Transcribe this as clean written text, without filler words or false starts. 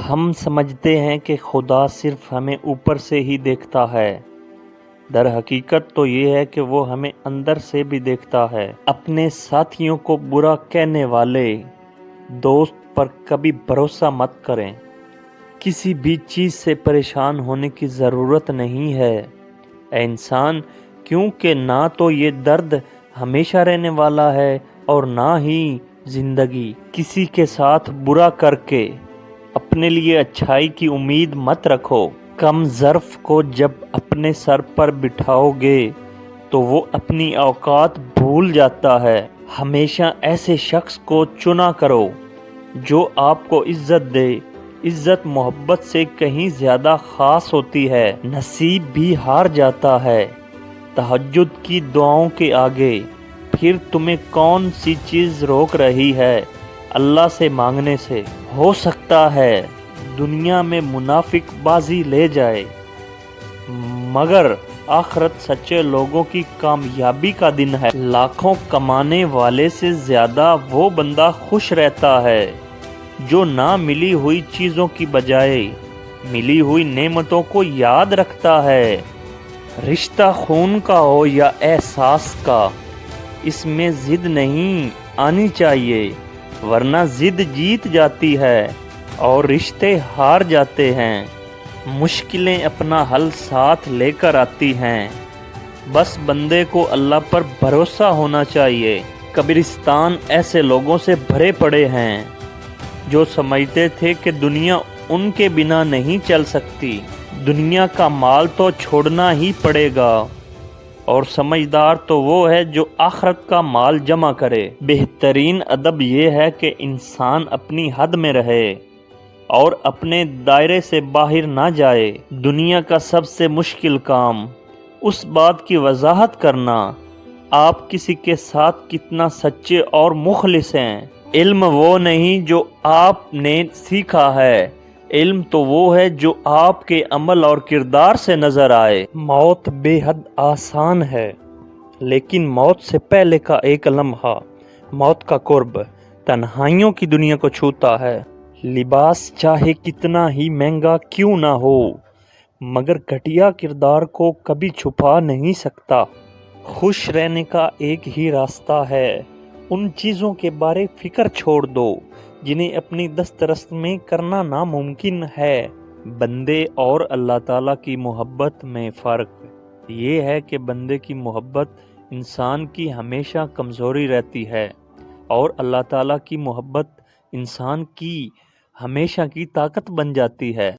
ہم سمجھتے ہیں کہ خدا صرف ہمیں اوپر سے ہی دیکھتا ہے، در حقیقت تو یہ ہے کہ وہ ہمیں اندر سے بھی دیکھتا ہے۔ اپنے ساتھیوں کو برا کہنے والے دوست پر کبھی بھروسہ مت کریں۔ کسی بھی چیز سے پریشان ہونے کی ضرورت نہیں ہے اے انسان، کیونکہ نہ تو یہ درد ہمیشہ رہنے والا ہے اور نہ ہی زندگی۔ کسی کے ساتھ برا کر کے اپنے لیے اچھائی کی امید مت رکھو۔ کم ظرف کو جب اپنے سر پر بٹھاؤ گے تو وہ اپنی اوقات بھول جاتا ہے۔ ہمیشہ ایسے شخص کو چنا کرو جو آپ کو عزت دے۔ عزت محبت سے کہیں زیادہ خاص ہوتی ہے۔ نصیب بھی ہار جاتا ہے تہجد کی دعاؤں کے آگے۔ پھر تمہیں کون سی چیز روک رہی ہے اللہ سے مانگنے سے؟ ہو سکتا ہے دنیا میں منافق بازی لے جائے، مگر آخرت سچے لوگوں کی کامیابی کا دن ہے۔ لاکھوں کمانے والے سے زیادہ وہ بندہ خوش رہتا ہے جو نہ ملی ہوئی چیزوں کی بجائے ملی ہوئی نعمتوں کو یاد رکھتا ہے۔ رشتہ خون کا ہو یا احساس کا، اس میں ضد نہیں آنی چاہیے، ورنہ ضد جیت جاتی ہے اور رشتے ہار جاتے ہیں۔ مشکلیں اپنا حل ساتھ لے کر آتی ہیں، بس بندے کو اللہ پر بھروسہ ہونا چاہیے۔ قبرستان ایسے لوگوں سے بھرے پڑے ہیں جو سمجھتے تھے کہ دنیا ان کے بنا نہیں چل سکتی، دنیا کا مال تو چھوڑنا ہی پڑے گا، اور سمجھدار تو وہ ہے جو آخرت کا مال جمع کرے۔ بہترین ادب یہ ہے کہ انسان اپنی حد میں رہے اور اپنے دائرے سے باہر نہ جائے۔ دنیا کا سب سے مشکل کام اس بات کی وضاحت کرنا آپ کسی کے ساتھ کتنا سچے اور مخلص ہیں۔ علم وہ نہیں جو آپ نے سیکھا ہے، علم تو وہ ہے جو آپ کے عمل اور کردار سے نظر آئے۔ موت بے حد آسان ہے، لیکن موت سے پہلے کا ایک لمحہ، موت کا قرب، تنہائیوں کی دنیا کو چھوتا ہے۔ لباس چاہے کتنا ہی مہنگا کیوں نہ ہو، مگر گھٹیا کردار کو کبھی چھپا نہیں سکتا۔ خوش رہنے کا ایک ہی راستہ ہے، ان چیزوں کے بارے فکر چھوڑ دو جنہیں اپنی دسترس میں کرنا ناممکن ہے۔ بندے اور اللہ تعالیٰ کی محبت میں فرق یہ ہے کہ بندے کی محبت انسان کی ہمیشہ کمزوری رہتی ہے، اور اللہ تعالیٰ کی محبت انسان کی ہمیشہ کی طاقت بن جاتی ہے۔